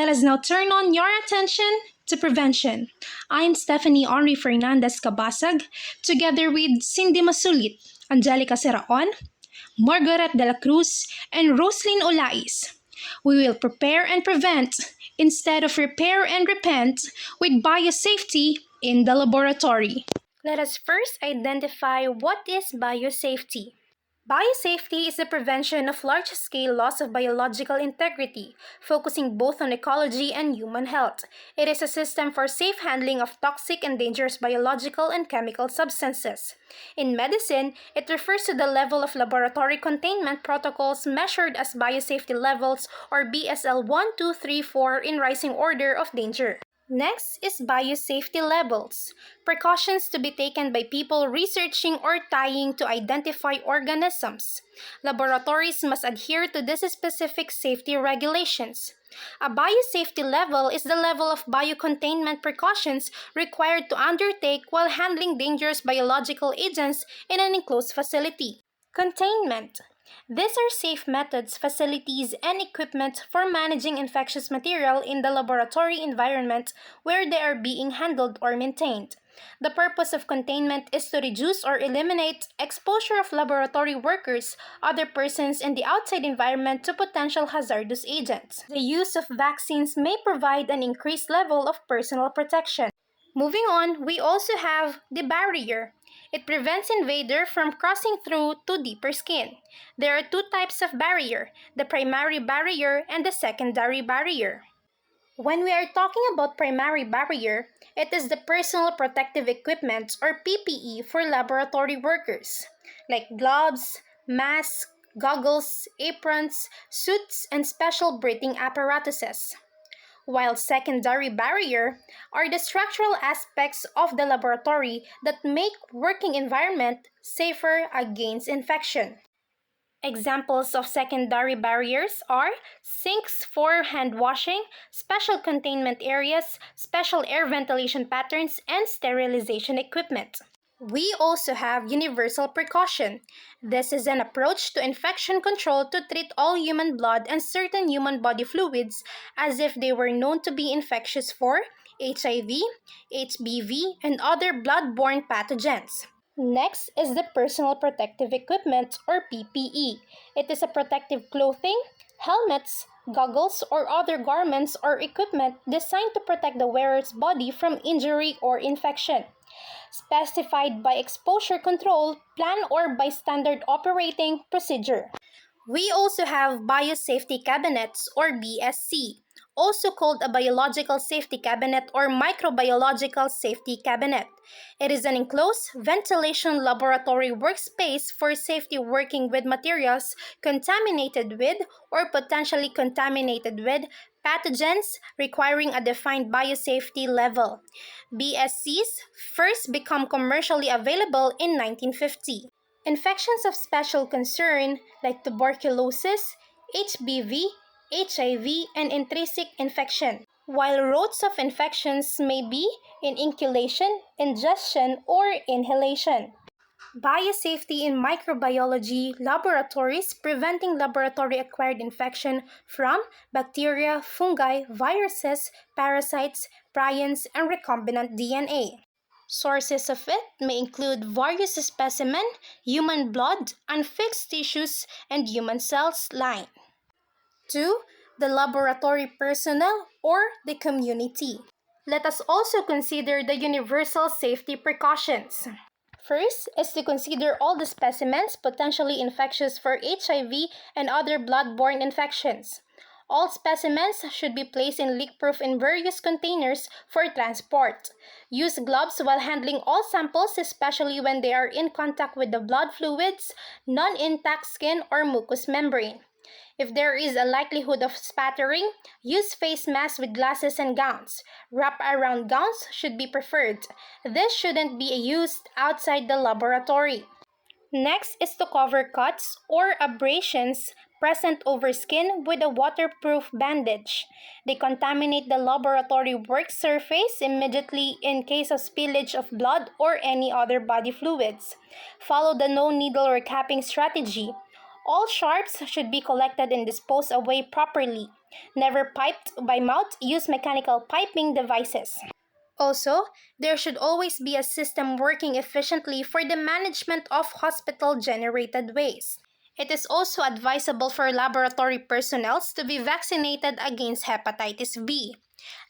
Let us now turn on your attention to prevention. I'm Stephanie Henry Fernandez Cabasag, together with Cindy Masulit, Angelica Seraon, Margaret de la Cruz, and Roslyn Olais. We will prepare and prevent instead of repair and repent with biosafety in the laboratory. Let us first identify what is biosafety. Biosafety is the prevention of large-scale loss of biological integrity, focusing both on ecology and human health. It is a system for safe handling of toxic and dangerous biological and chemical substances. In medicine, it refers to the level of laboratory containment protocols measured as biosafety levels or BSL 1, 2, 3, 4 in rising order of danger. Next is biosafety levels, precautions to be taken by people researching or trying to identify organisms. Laboratories must adhere to these specific safety regulations. A biosafety level is the level of biocontainment precautions required to undertake while handling dangerous biological agents in an enclosed facility. Containment. These are safe methods, facilities, and equipment for managing infectious material in the laboratory environment where they are being handled or maintained. The purpose of containment is to reduce or eliminate exposure of laboratory workers, other persons in the outside environment to potential hazardous agents. The use of vaccines may provide an increased level of personal protection. Moving on, we also have the barrier. It prevents invader from crossing through to deeper skin. There are two types of barrier, the primary barrier and the secondary barrier. When we are talking about primary barrier, it is the personal protective equipment or PPE for laboratory workers, like gloves, masks, goggles, aprons, suits, and special breathing apparatuses. While secondary barrier are the structural aspects of the laboratory that make working environment safer against infection. Examples of secondary barriers are sinks for hand washing, special containment areas, special air ventilation patterns, and sterilization equipment. We also have universal precaution. This is an approach to infection control to treat all human blood and certain human body fluids as if they were known to be infectious for HIV, HBV, and other blood-borne pathogens. Next is the personal protective equipment or PPE. It is a protective clothing, helmets, goggles, or other garments or equipment designed to protect the wearer's body from injury or infection. Specified by exposure control plan or by standard operating procedure. We also have biosafety cabinets or BSC, also called a biological safety cabinet or microbiological safety cabinet. It is an enclosed ventilation laboratory workspace for safety working with materials contaminated with or potentially contaminated with pathogens requiring a defined biosafety level. BSCs first become commercially available in 1950. Infections of special concern like tuberculosis, HBV, HIV, and intrinsic infection. While routes of infections may be in inculation, ingestion, or inhalation. Biosafety in microbiology laboratories preventing laboratory-acquired infection from bacteria, fungi, viruses, parasites, prions, and recombinant DNA. Sources of it may include various specimens, human blood, unfixed tissues, and human cells line. 2. The laboratory personnel or the community. Let us also consider the universal safety precautions. First is to consider all the specimens potentially infectious for HIV and other blood-borne infections. All specimens should be placed in leak-proof in various containers for transport. Use gloves while handling all samples, especially when they are in contact with the blood fluids, non-intact skin, or mucous membrane. If there is a likelihood of spattering, use face masks with glasses and gowns. Wrap-around gowns should be preferred. This shouldn't be used outside the laboratory. Next is to cover cuts or abrasions present over skin with a waterproof bandage. Decontaminate the laboratory work surface immediately in case of spillage of blood or any other body fluids. Follow the no needle recapping strategy. All sharps should be collected and disposed away properly. Never piped by mouth, use mechanical piping devices. Also, there should always be a system working efficiently for the management of hospital-generated waste. It is also advisable for laboratory personnel to be vaccinated against hepatitis B.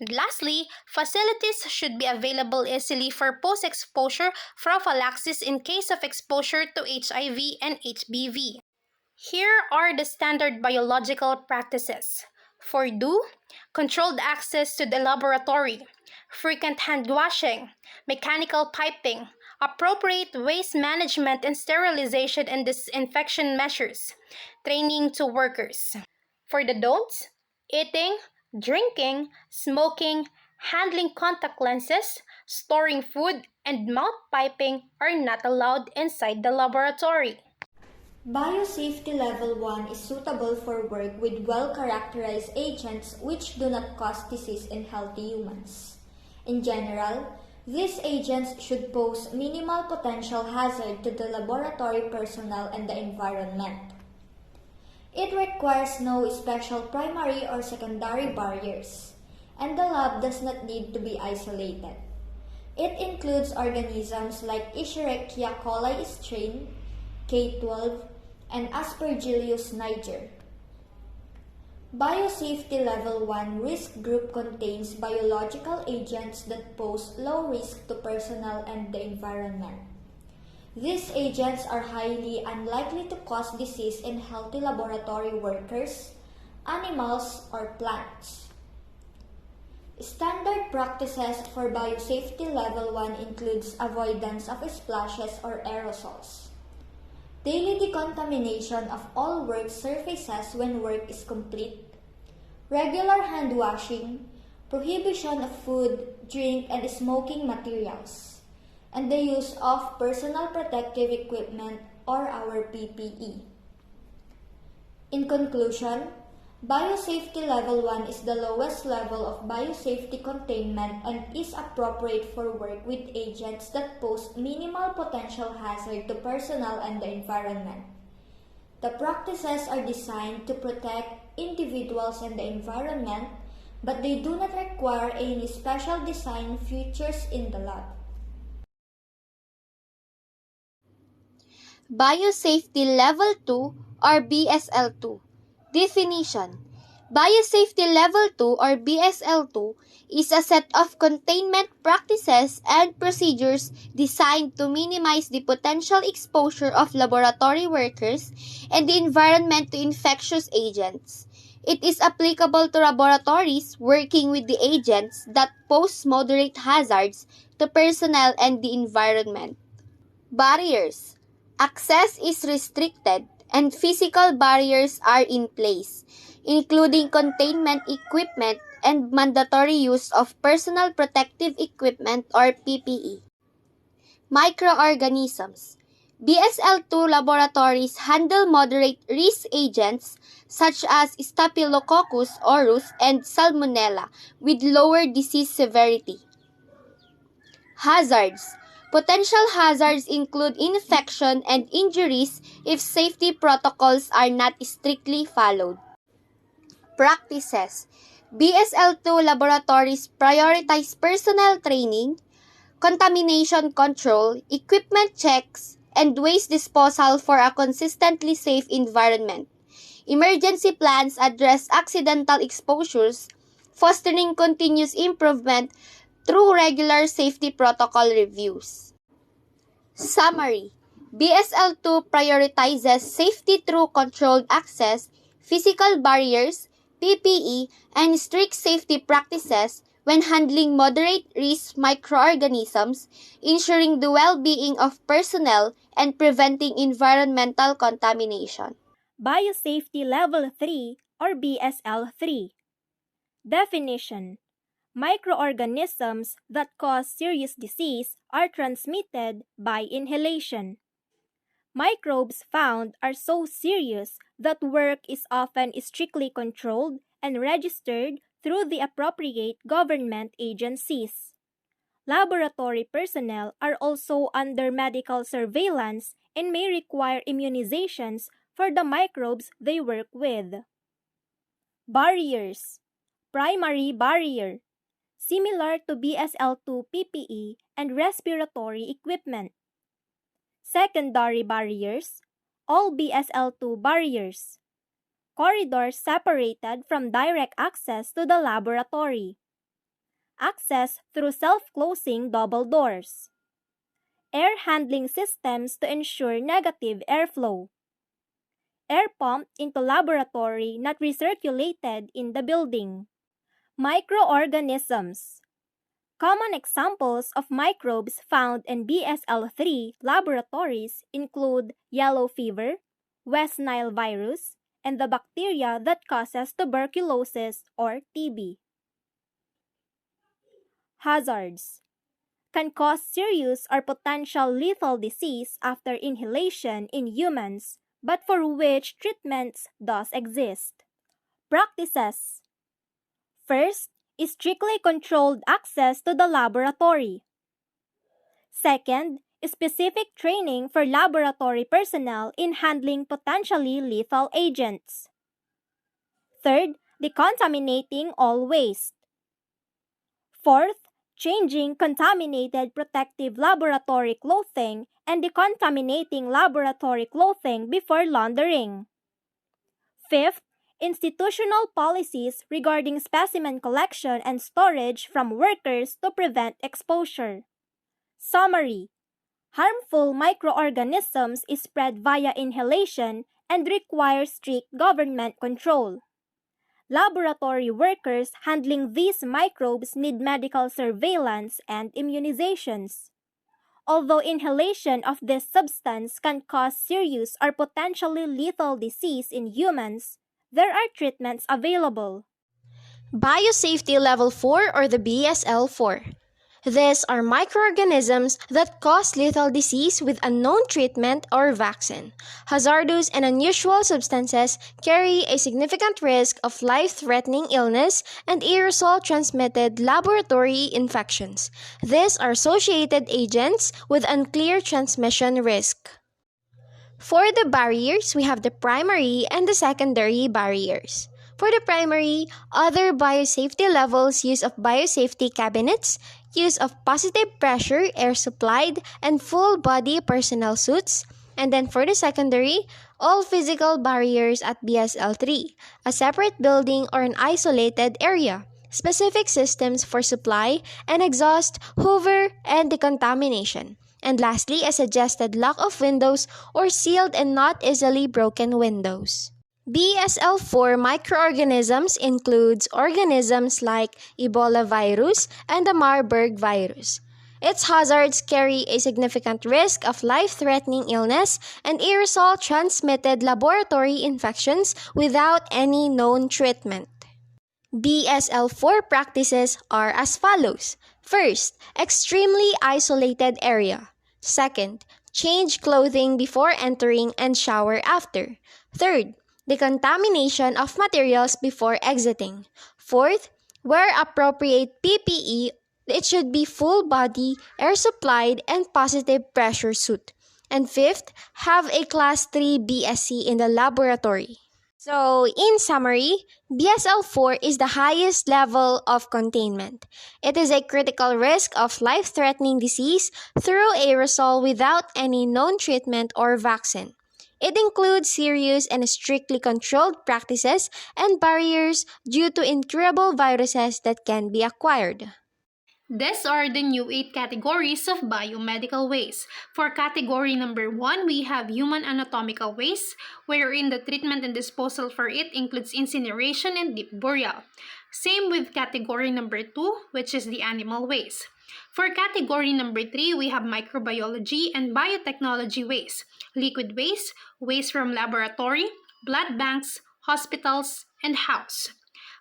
And lastly, facilities should be available easily for post-exposure prophylaxis in case of exposure to HIV and HBV. Here are the standard biological practices. For do, controlled access to the laboratory, frequent hand washing, mechanical piping, appropriate waste management and sterilization and disinfection measures, training to workers. For the don'ts, eating, drinking, smoking, handling contact lenses, storing food, and mouth piping are not allowed inside the laboratory. Biosafety Level 1 is suitable for work with well-characterized agents which do not cause disease in healthy humans. In general, these agents should pose minimal potential hazard to the laboratory personnel and the environment. It requires no special primary or secondary barriers, and the lab does not need to be isolated. It includes organisms like Escherichia coli strain, K12, and Aspergillus niger. Biosafety Level 1 risk group contains biological agents that pose low risk to personnel and the environment. These agents are highly unlikely to cause disease in healthy laboratory workers, animals, or plants. Standard practices for Biosafety Level 1 includes avoidance of splashes or aerosols, daily decontamination of all work surfaces when work is complete, regular hand washing, prohibition of food, drink, and smoking materials, and the use of personal protective equipment or our PPE. In conclusion, Biosafety Level 1 is the lowest level of biosafety containment and is appropriate for work with agents that pose minimal potential hazard to personnel and the environment. The practices are designed to protect individuals and the environment, but they do not require any special design features in the lab. Biosafety Level 2 or BSL2. Definition: Biosafety Level 2 or BSL2 is a set of containment practices and procedures designed to minimize the potential exposure of laboratory workers and the environment to infectious agents. It is applicable to laboratories working with the agents that pose moderate hazards to personnel and the environment. Barriers: Access is restricted and physical barriers are in place, including containment equipment and mandatory use of personal protective equipment or PPE. Microorganisms: BSL-2 laboratories handle moderate risk agents such as Staphylococcus aureus and Salmonella with lower disease severity. Hazards: Potential hazards include infection and injuries if safety protocols are not strictly followed. Practices: BSL-2 laboratories prioritize personnel training, contamination control, equipment checks, and waste disposal for a consistently safe environment. Emergency plans address accidental exposures, fostering continuous improvement through regular safety protocol reviews. Summary: BSL-2 prioritizes safety through controlled access, physical barriers, PPE, and strict safety practices when handling moderate-risk microorganisms, ensuring the well-being of personnel and preventing environmental contamination. Biosafety Level 3 or BSL-3. Definition: Microorganisms that cause serious disease are transmitted by inhalation. Microbes found are so serious that work is often strictly controlled and registered through the appropriate government agencies. Laboratory personnel are also under medical surveillance and may require immunizations for the microbes they work with. Barriers. Primary barrier. Similar to BSL-2 PPE and respiratory equipment. Secondary barriers. All BSL-2 barriers. Corridors separated from direct access to the laboratory. Access through self-closing double doors. Air handling systems to ensure negative airflow. Air pumped into laboratory not recirculated in the building. Microorganisms. Common examples of microbes found in BSL-3 laboratories include yellow fever, West Nile virus, and the bacteria that causes tuberculosis or TB. Hazards. Can cause serious or potential lethal disease after inhalation in humans, but for which treatments does exist. Practices. First, strictly controlled access to the laboratory. Second, specific training for laboratory personnel in handling potentially lethal agents. Third, decontaminating all waste. Fourth, changing contaminated protective laboratory clothing and decontaminating laboratory clothing before laundering. Fifth, institutional policies regarding specimen collection and storage from workers to prevent exposure. Summary: harmful microorganisms spread via inhalation and require strict government control. Laboratory workers handling these microbes need medical surveillance and immunizations. Although inhalation of this substance can cause serious or potentially lethal disease in humans, there are treatments available. Biosafety Level 4 or the BSL-4. These are microorganisms that cause lethal disease with unknown treatment or vaccine. Hazardous and unusual substances carry a significant risk of life-threatening illness and aerosol-transmitted laboratory infections. These are associated agents with unclear transmission risk. For the barriers, we have the primary and the secondary barriers. For the primary, other biosafety levels, use of biosafety cabinets, use of positive pressure air supplied, and full body personnel suits. And then for the secondary, all physical barriers at BSL-3, a separate building or an isolated area, specific systems for supply and exhaust, hoover, and decontamination. And lastly, a suggested lock of windows or sealed and not easily broken windows. BSL-4 microorganisms includes organisms like Ebola virus and the Marburg virus. Its hazards carry a significant risk of life-threatening illness and aerosol-transmitted laboratory infections without any known treatment. BSL-4 practices are as follows. First, extremely isolated area. Second, change clothing before entering and shower after. Third, decontamination of materials before exiting. Fourth, wear appropriate PPE. It should be full body, air supplied, and positive pressure suit. And fifth, have a Class 3 BSc in the laboratory. So, in summary, BSL-4 is the highest level of containment. It is a critical risk of life-threatening disease through aerosol without any known treatment or vaccine. It includes serious and strictly controlled practices and barriers due to incurable viruses that can be acquired. These are the new 8 categories of biomedical waste. For category number 1, we have human anatomical waste, wherein the treatment and disposal for it includes incineration and deep burial. Same with category number 2, which is the animal waste. For category number 3, we have microbiology and biotechnology waste, liquid waste, waste from laboratory, blood banks, hospitals, and house.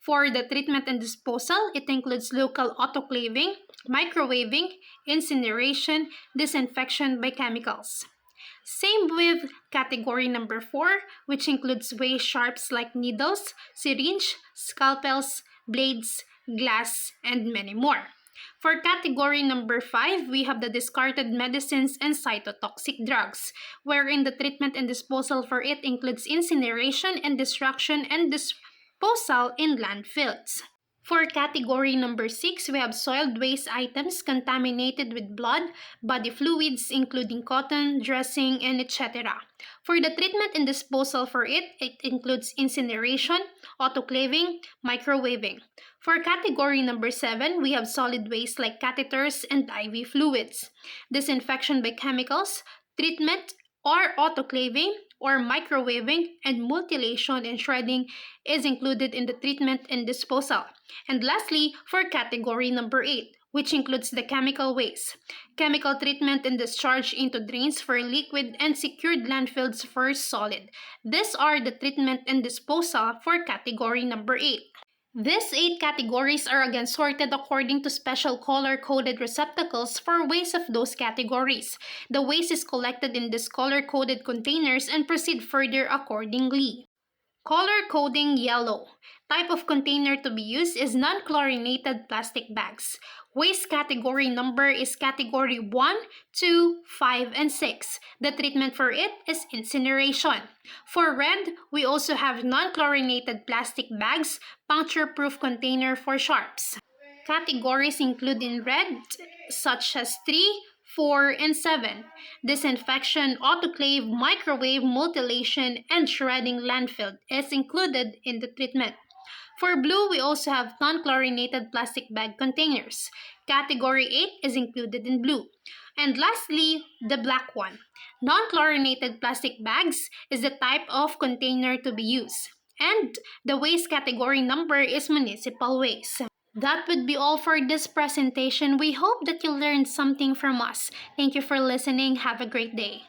For the treatment and disposal, it includes local autoclaving, microwaving, incineration, disinfection by chemicals. Same with category number 4, which includes waste sharps like needles, syringe, scalpels, blades, glass, and many more. For category number 5, we have the discarded medicines and cytotoxic drugs, wherein the treatment and disposal for it includes incineration and destruction and disposal in landfills. For category number 6, we have soiled waste items contaminated with blood, body fluids including cotton, dressing, and etc. For the treatment and disposal for it, it includes incineration, autoclaving, microwaving. For category number 7, we have solid waste like catheters and IV fluids. Disinfection by chemicals, treatment or autoclaving or microwaving, and mutilation and shredding is included in the treatment and disposal. And lastly, for category number 8, which includes the chemical waste, chemical treatment and discharge into drains for liquid and secured landfills for solid. These are the treatment and disposal for category number 8. These 8 categories are again sorted according to special color-coded receptacles for waste of those categories. The waste is collected in these color-coded containers and proceed further accordingly. Color coding yellow. Type of container to be used is non-chlorinated plastic bags. Waste category number is category 1, 2, 5, and 6. The treatment for it is incineration. For red, we also have non-chlorinated plastic bags, puncture-proof container for sharps. Categories include in red such as 3, 4, and 7. Disinfection, autoclave, microwave, mutilation, and shredding landfill is included in the treatment. For blue, we also have non-chlorinated plastic bag containers. Category 8 is included in blue. And lastly, the black one. Non-chlorinated plastic bags is the type of container to be used. And the waste category number is municipal waste. That would be all for this presentation. We hope that you learned something from us. Thank you for listening. Have a great day.